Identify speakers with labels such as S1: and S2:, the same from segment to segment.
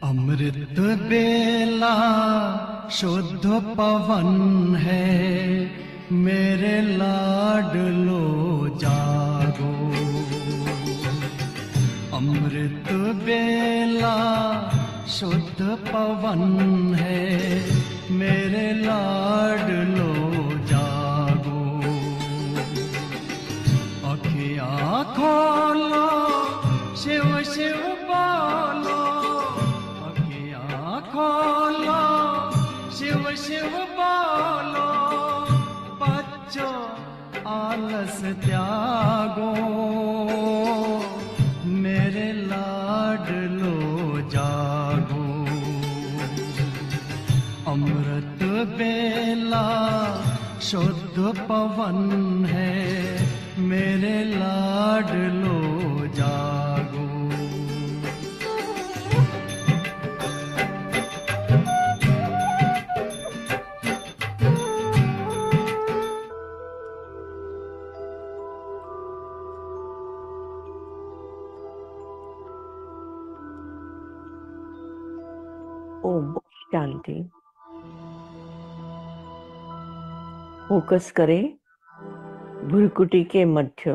S1: अमृत बेला शुद्ध पवन है, मेरे लाडलो जागो। अमृत बेला शुद्ध पवन है, मेरे लाडलो जागो। अखियाँ खोलो, शिव शिव बोलो। खोलो, शिव शिव बोलो। बच्चों आलस त्यागो, मेरे लाडलो जागो। अमृत बेला शुद्ध पवन है, मेरे लाडलो जागो।
S2: ओम शांति। फोकस करें भ्रुकुटी के मध्य,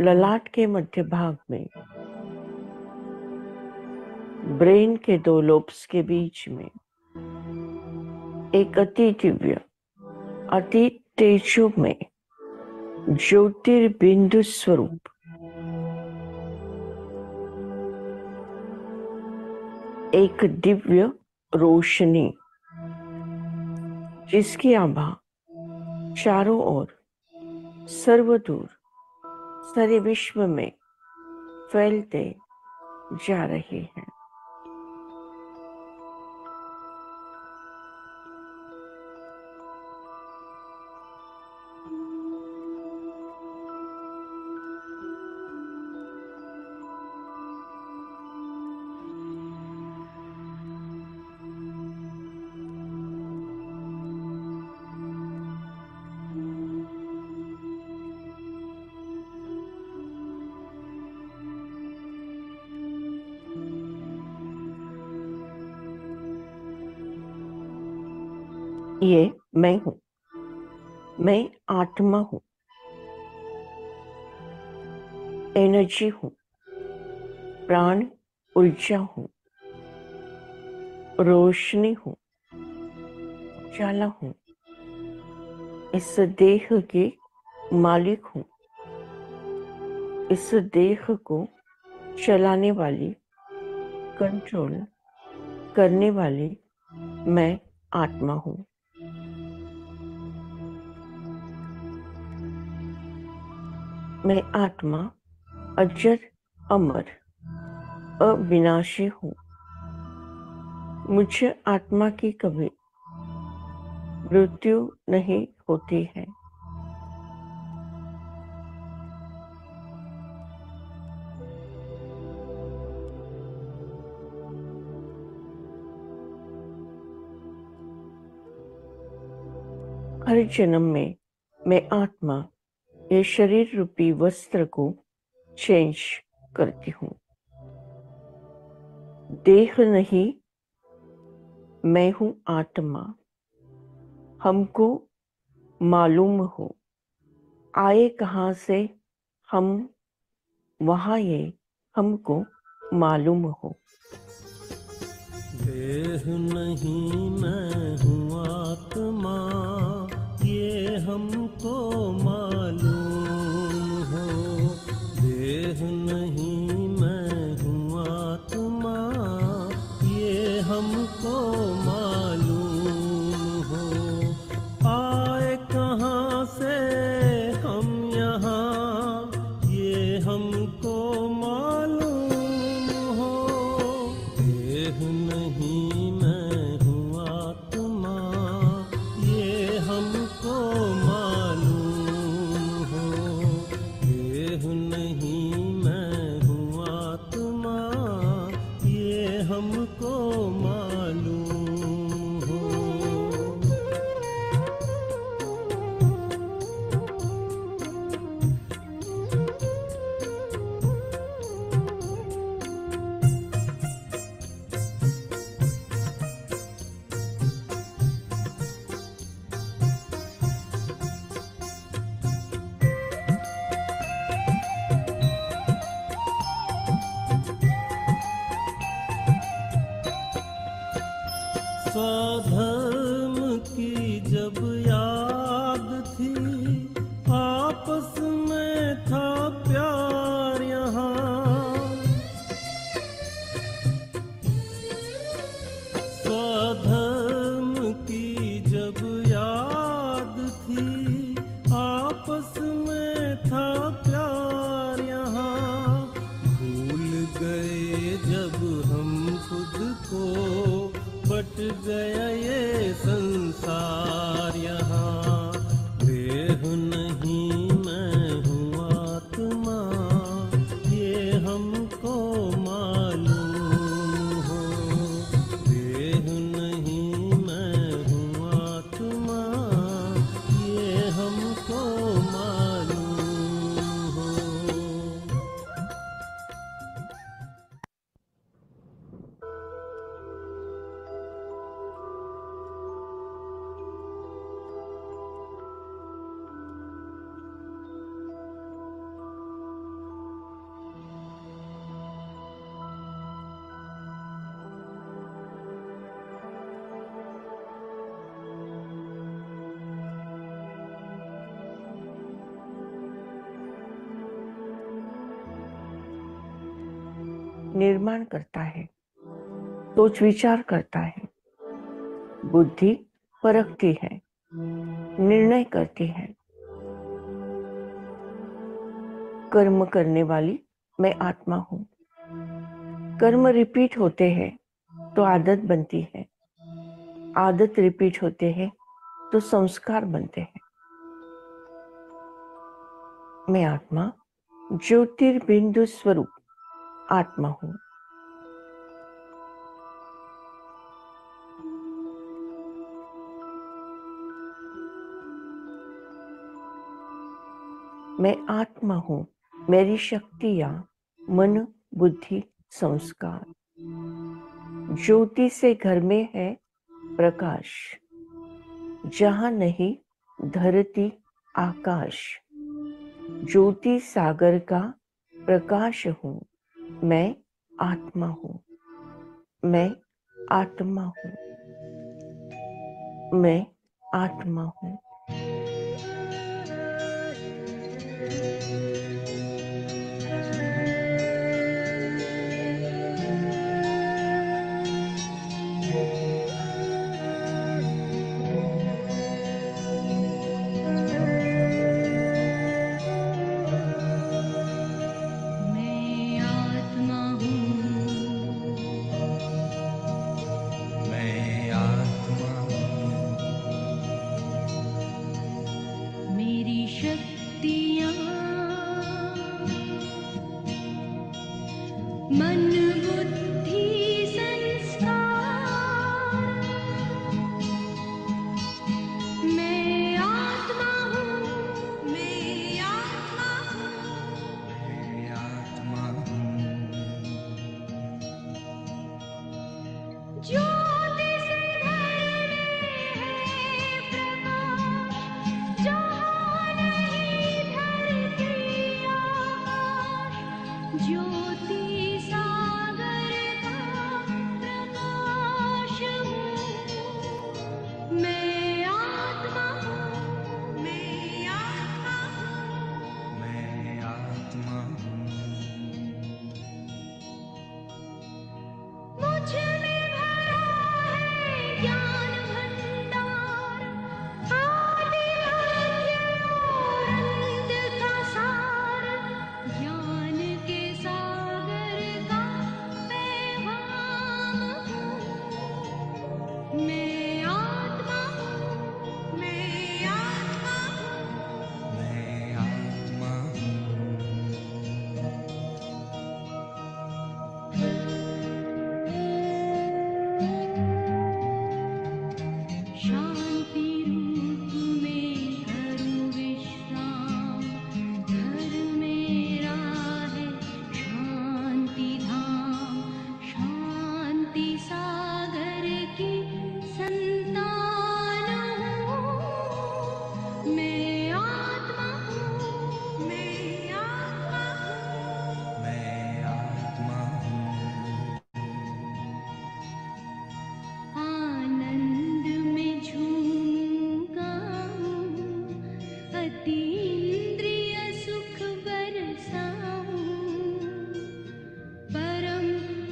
S2: ललाट के मध्य भाग में, ब्रेन के दो लोब्स के बीच में एक अति दिव्य, अति तेजोमय ज्योतिर्बिंदु स्वरूप एक दिव्य रोशनी, जिसकी आभा चारों ओर सर्वदूर सारे विश्व में फैलते जा रहे हैं। ये मैं हूँ। मैं आत्मा हूँ, एनर्जी हूँ, प्राण ऊर्जा हूँ, रोशनी हूँ, उजाला हूँ। इस देह की मालिक हूँ। इस देह को चलाने वाली, कंट्रोल करने वाली मैं आत्मा हूँ। मैं आत्मा अजर अमर अविनाशी हूँ। मुझे आत्मा की कभी मृत्यु नहीं होती है। हर जन्म में मैं आत्मा ये शरीर रूपी वस्त्र को चेंज करती हूँ। देह नहीं, मैं हूँ आत्मा। हमको मालूम हो आए कहाँ से हम, वहाँ ये हमको मालूम हो।
S3: देह नहीं मैं हूँ आत्मा, ये हमको मालूम हो। देह नहीं मैं हूँ आत्मा, ये हमको मालूम हो। आए कहाँ से हम यहाँ, ये हमको मालूम हो। देह नहीं मैं हूँ आत्मा, ये हमको मालूम हो। देह नहीं मैं हूँ आत्मा, ये हमको मालूम हो। स्वधर्म की जब याद थी, आपस में था प्यार यहाँ। स्वधर्म की जब याद थी, आपस में था प्यार यहाँ। भूल गए जब हम खुद को, बट गया ये संसार यहाँ। देह नहीं मैं हूँ आत्मा, ये हमको मालूम हो। देह नहीं मैं हूँ आत्मा, ये हमको मालूम हो।
S2: निर्माण करता है, सोच विचार करता है, बुद्धि परखती है, निर्णय करती है। कर्म करने वाली मैं आत्मा हूँ। कर्म रिपीट होते हैं तो आदत बनती है, आदत रिपीट होते हैं तो संस्कार बनते हैं। मैं आत्मा ज्योतिर्बिंदु स्वरूप आत्मा हूँ। मैं आत्मा हूँ। मेरी शक्तियाँ मन, बुद्धि, संस्कार। ज्योति से घर में है प्रकाश। जहाँ नहीं धरती आकाश, ज्योति सागर का प्रकाश हूँ। मैं आत्मा हूँ, मैं आत्मा हूँ, मैं आत्मा हूँ।
S4: मैं आत्मा हूँ,
S1: मैं आत्मा हूँ,
S4: मेरी शक्तियाँ मन बुद्धि संस्कार, मैं आत्मा हूँ, मैं आत्मा हूँ,
S1: मैं आत्मा हूँ।
S4: ज्योति से भरे है प्रकाश, जहाँ नहीं धरती आकाश, ज्योति सागर का प्रकाश हूँ। मैं आत्मा हूँ, मैं आत्मा हूँ,
S1: मैं आत्मा हूँ।
S4: मुझ में भरा है ज्ञान भंडार, आदि मध्य और अंत का सार, ज्ञान के सागर का पैगाम हूँ। मैं आत्मा हूँ, मैं आत्मा हूँ,
S1: मैं आत्मा हूँ।
S4: शांति रूप में धरूं विश्राम, घर मेरा है शांति धाम, शांति सागर की संतान हूँ। मैं आत्मा हूँ, मैं आत्मा हूँ,
S1: मैं आत्मा हूँ।
S4: आनंद में झूमूंगा हूँ, अतीन्द्रिय सुख बरसाऊं, परम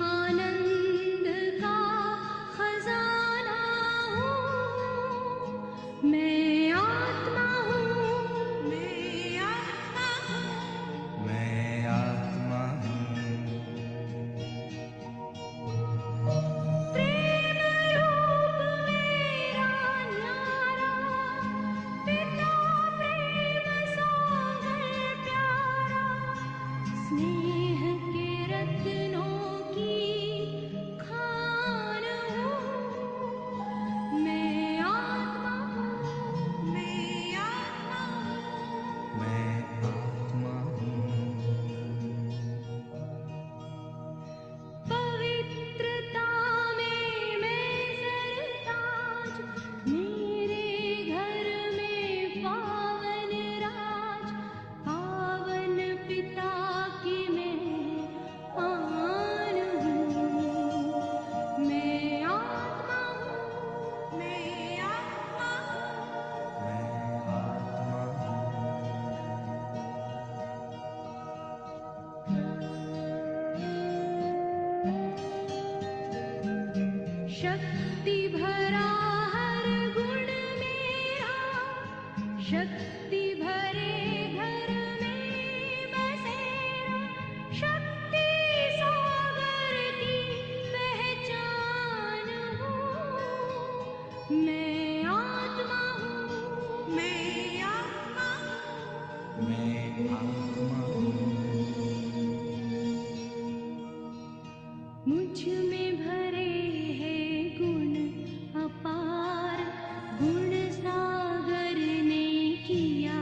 S4: आनंद का खजाना हूँ। मैं आत्मा हूँ, मैं आत्मा हूँ,
S1: मैं आत्मा हूँ।
S4: प्रेम रूप मेरा न्यारा, पिता प्रेम सागर प्यारा, स्नेह के रत्नों की खान हूँ। मैं आत्मा हूँ, मैं आत्मा हूँ,
S1: मैं आत्मा हूँ।
S4: पवित्रता में मैं सरताज, मेरे घर में पावन राज, पावन पिता की मैं आन हूँ। मैं आत्मा हूँ, मैं आत्मा हूँ,
S1: मैं आत्मा हूँ।
S4: शक्ति भरा हर गुण मेरा, शक्ति भरे घर में बसेरा, शक्ति सागर की पहचान हूँ। मैं आत्मा हूँ, मैं आत्मा हूँ,
S1: मैं आत्मा हूँ।
S4: मुझ में भरे हैं गुण अपार, गुण सागर ने किया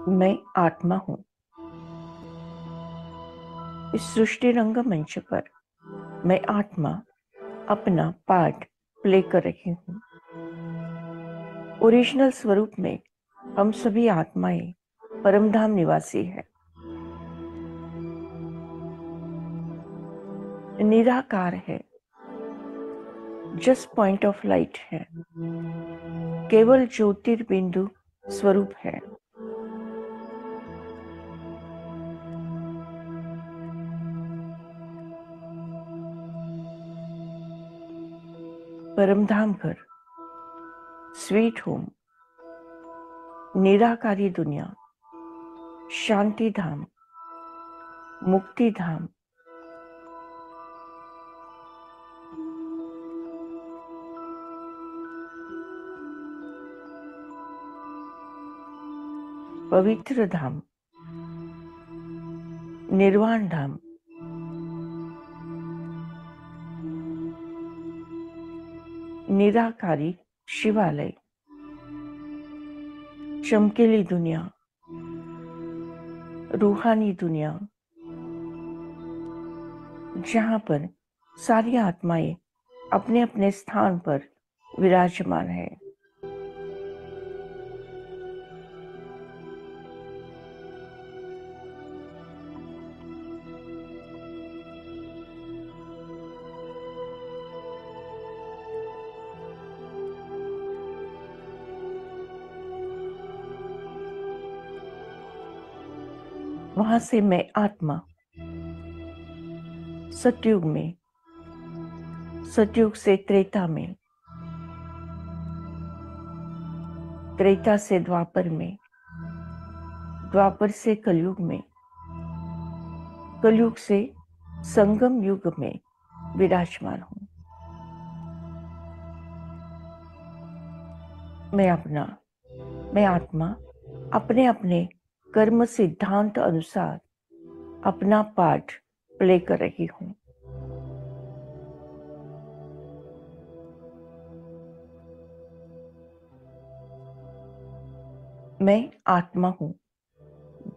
S2: मैं आत्मा हूँ। इस सृष्टि रंगमंच पर मैं आत्मा अपना पार्ट प्ले कर रही हूँ। ओरिजिनल स्वरूप में हम सभी आत्माएं परमधाम निवासी है, निराकार है, जस्ट पॉइंट ऑफ लाइट है, केवल ज्योतिर्बिंदु स्वरूप है। परमधाम घर, स्वीट होम, निराकारी दुनिया, शांति धाम, मुक्ति धाम, पवित्र धाम, निर्वाण धाम, निराकारी शिवालय, चमकीली दुनिया, रूहानी दुनिया, जहाँ पर सारी आत्माएं अपने अपने स्थान पर विराजमान है। वहां से मैं आत्मा सतयुग में, सतयुग से त्रेता में, त्रेता से द्वापर में, द्वापर से कलयुग में, कलयुग से संगम युग में विराजमान हूँ। मैं आत्मा अपने अपने कर्म सिद्धांत अनुसार अपना पार्ट प्ले कर रही हूँ। मैं आत्मा हूँ,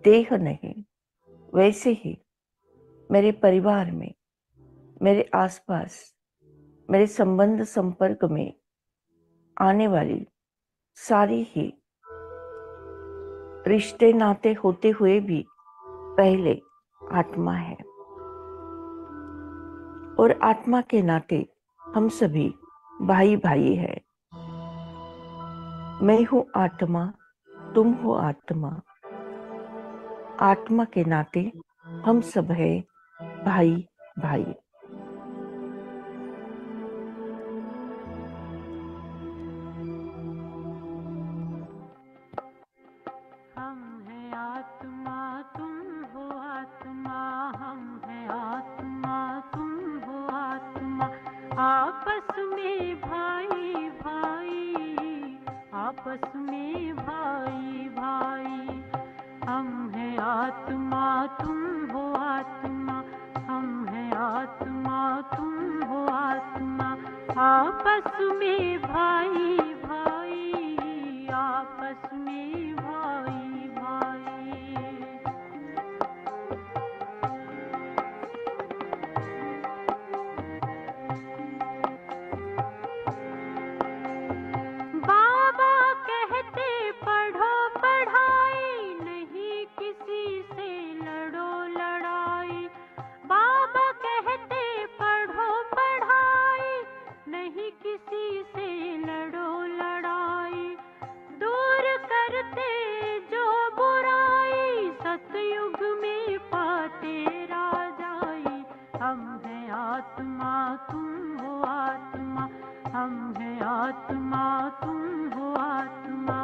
S2: देह नहीं। वैसे ही मेरे परिवार में, मेरे आसपास, मेरे संबंध संपर्क में आने वाली सारी ही रिश्ते नाते होते हुए भी पहले आत्मा है, और आत्मा के नाते हम सभी भाई भाई है। मैं हूँ आत्मा, तुम हो आत्मा। आत्मा के नाते हम सब है भाई भाई।
S4: हम हैं आत्मा, तुम हो आत्मा, हम हैं आत्मा, तुम हो आत्मा। आपस में भाई भाई, आपस में भाई भाई। हम हैं आत्मा, तुम हो आत्मा, हम हैं आत्मा, तुम हो आत्मा। आपस में भाई भाई, आपस में भाई भाई। बाबा कहते पढ़ो पढ़ाई, नहीं किसी से लड़ो लड़ाई। बाबा कहते पढ़ो पढ़ाई, नहीं किसी से लड़ो लड़ाई। दूर करते जो बुराई, सतयुग में पाते राजाई। हम हैं आत्मा, तुम हो आत्मा, हम हैं आत्मा, तुम हो आत्मा।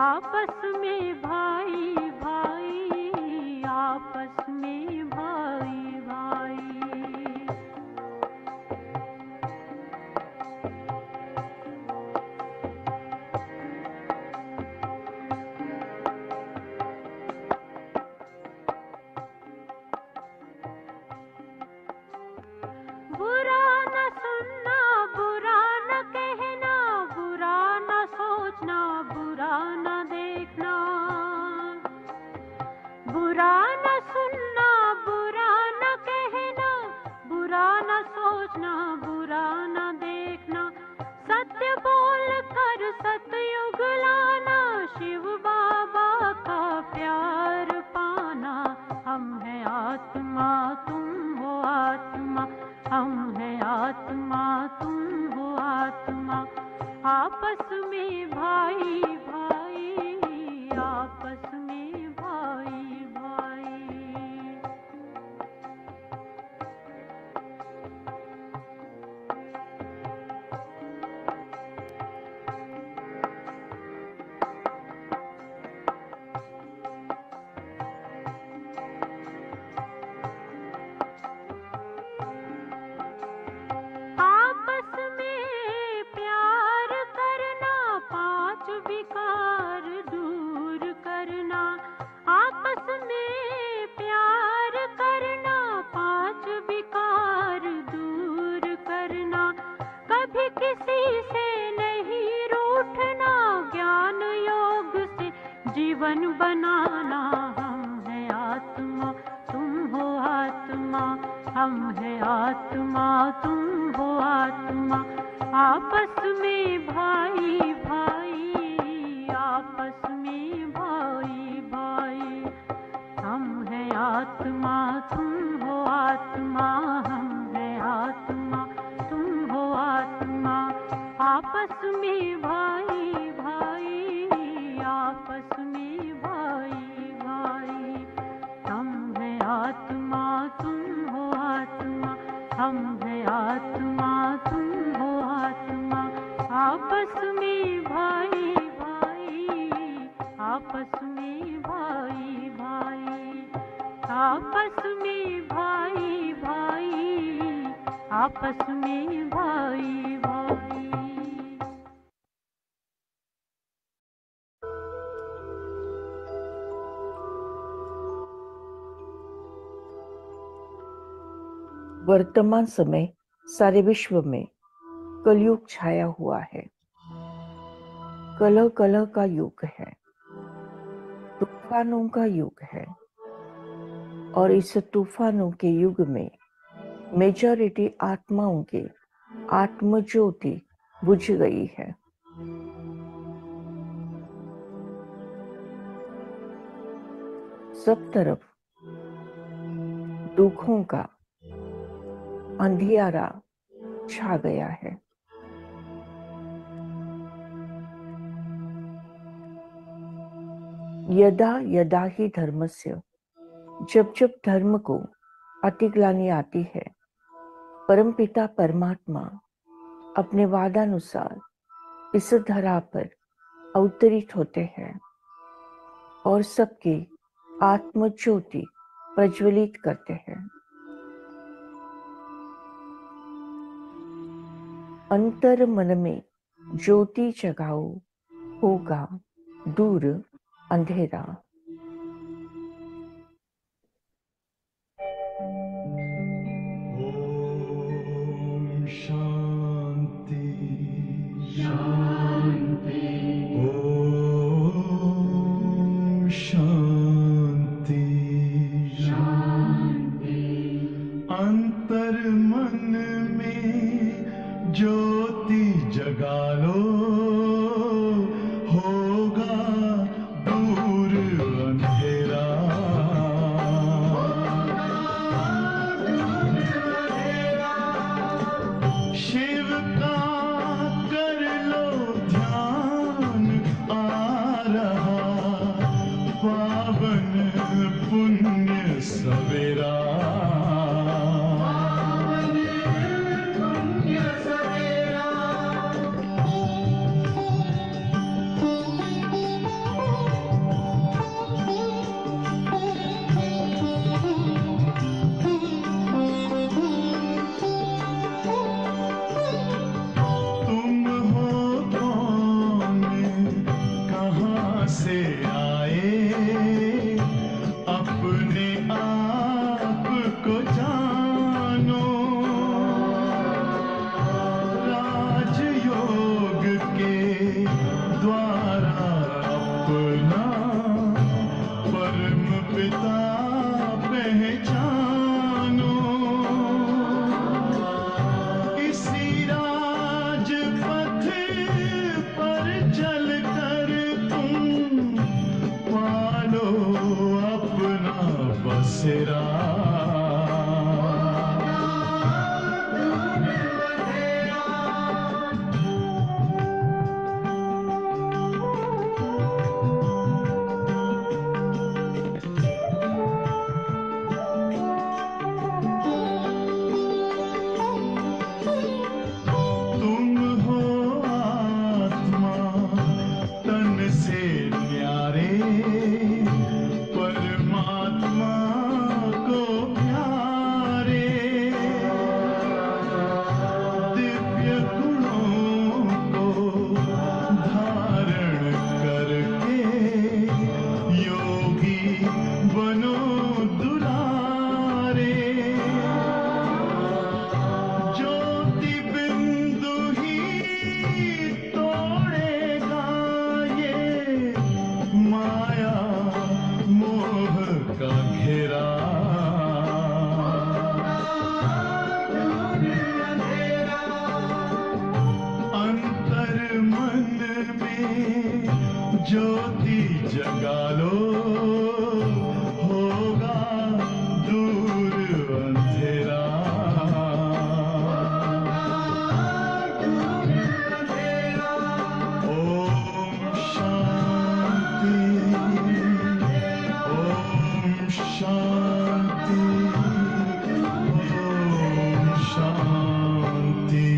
S4: आपस में भाई भाई, आपस में भाई भाई। बुरा न सुनना, बुरा न कहना, बुरा न सोचना, बुरा न देखना। विकार दूर करना, आपस में प्यार करना, 5 विकार दूर करना, कभी किसी से नहीं रूठना, ज्ञान योग से जीवन बनाना। हम है आत्मा, तुम हो आत्मा, हम है आत्मा, तुम हो आत्मा, आपस में भाई भाई, आपस में भाई भाई, हम है आत्मा, तुम हो आत्मा, हम है आत्मा, तुम हो आत्मा, आपस में भाई भाई, आपस में भाई भाई, हम है आत्मा, तुम हो आत्मा, हम है आत्मा, तुम हो आत्मा, आपस में भाई भाई, आपस में भाई भाई, आपस में भाई भाई, आपस में भाई भाई।
S2: वर्तमान समय सारे विश्व में कलयुग छाया हुआ है। कलह कलह का युग है, तूफानों का युग है, और इस तूफानों के युग में मेजॉरिटी आत्माओं की आत्मज्योति बुझ गई है। सब तरफ दुखों का अंधियारा छा गया है। यदा यदा ही धर्मस्य, जब जब धर्म को अतिग्लानि आती है, परमपिता परमात्मा अपने वादानुसार इस धरा पर अवतरित होते हैं और सबकी आत्मज्योति प्रज्वलित करते हैं। अंतर मन में ज्योति जगाओ, होगा दूर अंधेरा।
S1: ओम शांति शांति, ओम शांति शांति। अंतर मन में ज्योति जगा लो, होगा दूर ज्योति जगा लो, होगा दूर अंधेरा। ओम शांति, ओम शांति, ओम शांति।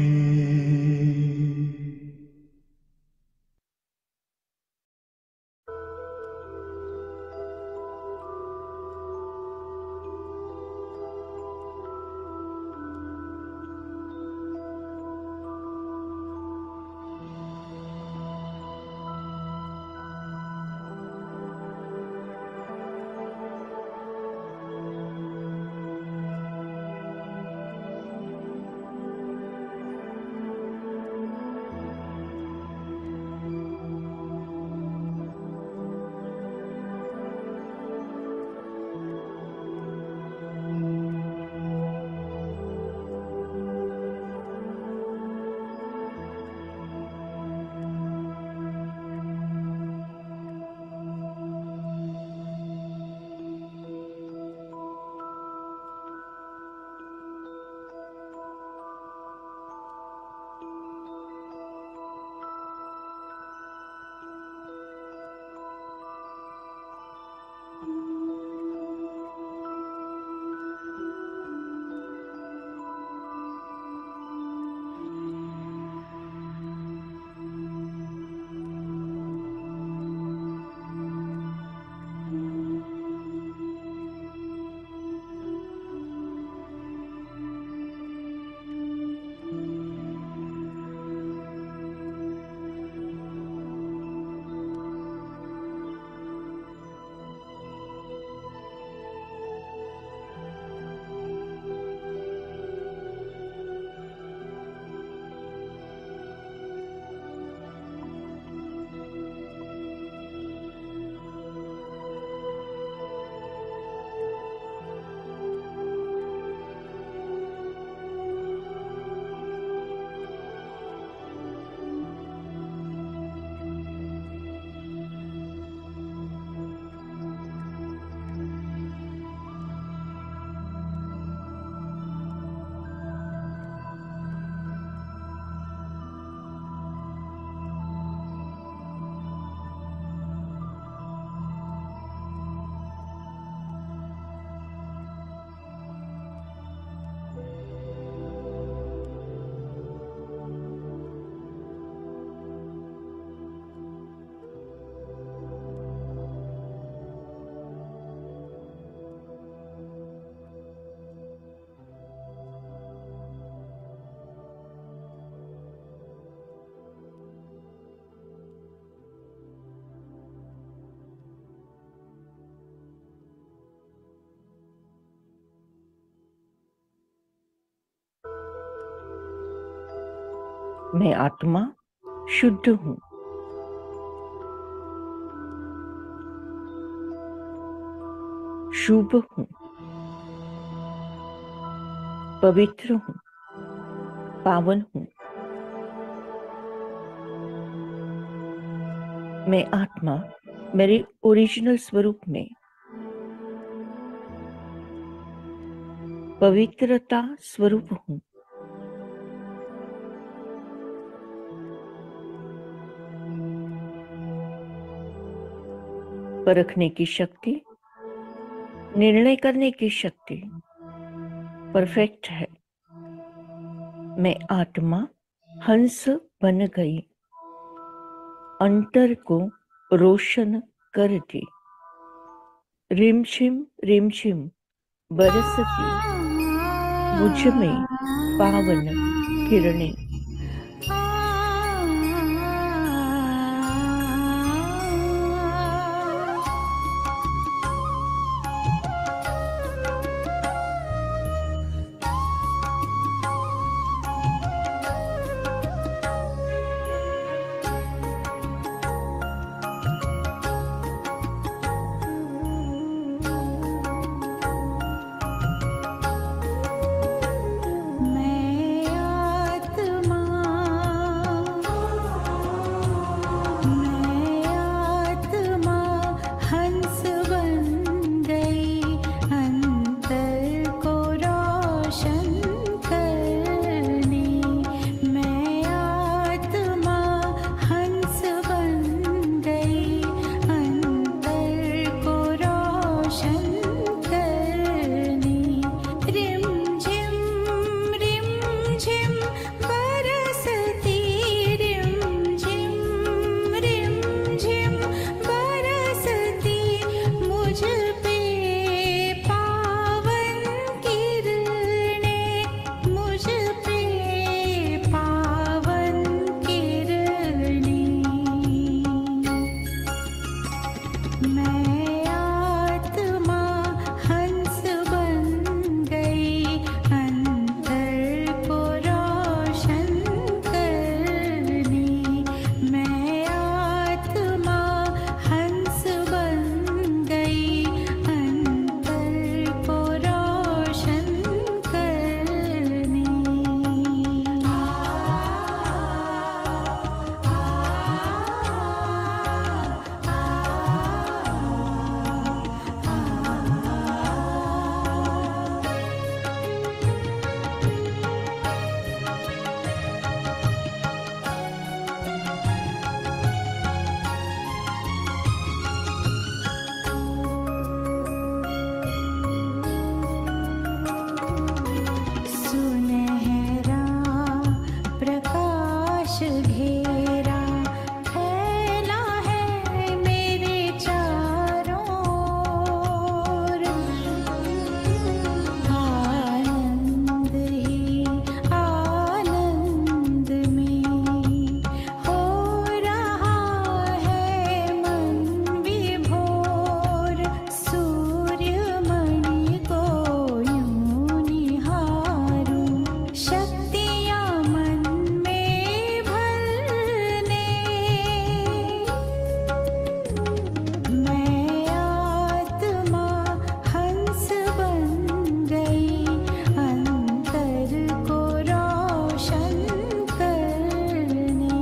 S2: मैं आत्मा शुद्ध हूँ। शुभ हूँ, पवित्र हूँ, पावन हूँ। मैं आत्मा मेरे ओरिजिनल स्वरूप में पवित्रता स्वरूप हूँ। परखने की शक्ति, निर्णय करने की शक्ति परफेक्ट है। मैं आत्मा हंस बन गई, अंतर को रोशन कर दी। रिमझिम बरसती मुझ में पावन किरणें।
S4: मैं
S5: मैं आत्मा हंस बन गई, अंतर को रोशन करने। मैं आत्मा हंस बन गई, अंतर को रोशन करने। सुनहरा प्रकाश घेरा फैला है मेरे चारों ओर। आनंद ही आनंद में हो रहा है मन विभोर। सूर्यमणि को यूं निहारूं, शक्तियाँ मन में भरने। मैं आत्मा हंस बन गई, अंतर को रोशन करने।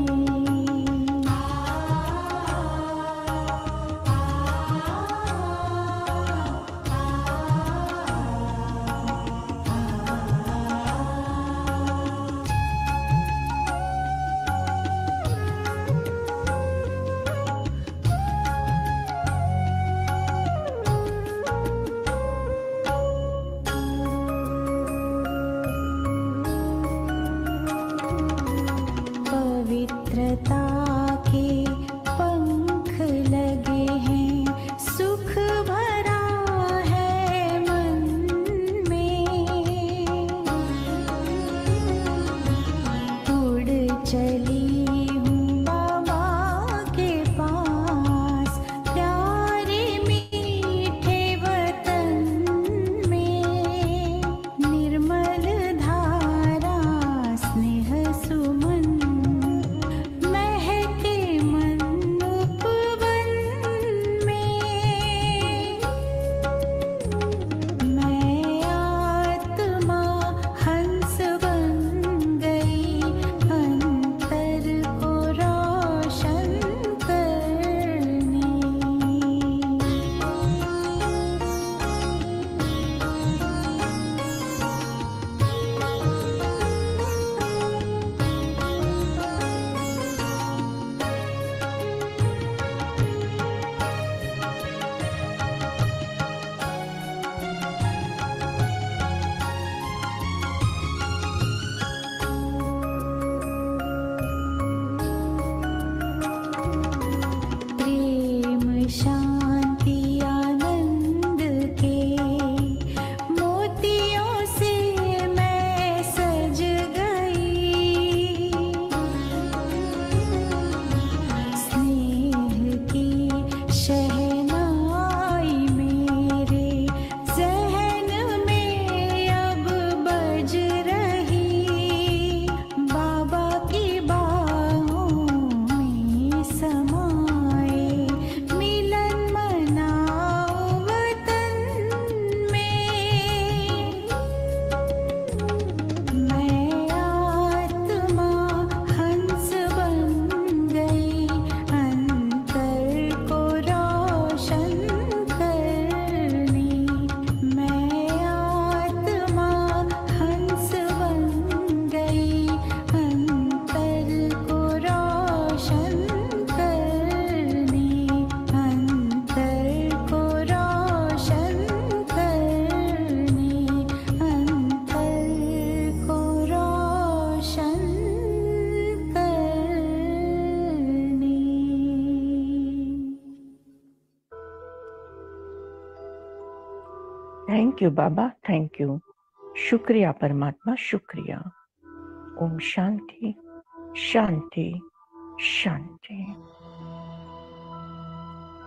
S5: पवित्रता के पंख लगे हैं, सुख भरा है मन में। उड़ चली हूँ बाबा के पास, प्यारे मीठे वतन में। निर्मल धारा स्नेह सुमन महके मन उपवन में। मैं आत्मा हंस बन गई, अंतर को रोशन करने। प्रेम शांति आनंद के मोतियों से मैं सज गई। स्नेह की शहनाई मेरे ज़हन में अब बज रही। बाबा की बाहों में समाए मिलन मनाओ वतन में। मैं आत्मा हंस बन गई, अंतर को रोशन करने। मैं आत्मा हंस बन गई, अंतर को रोशन करने। अंतर को रोशन करने। अंतर को रोशन करने।
S2: Thank you Baba, thank you. शुक्रिया परमात्मा, शुक्रिया। ओम शांति शांति शांति।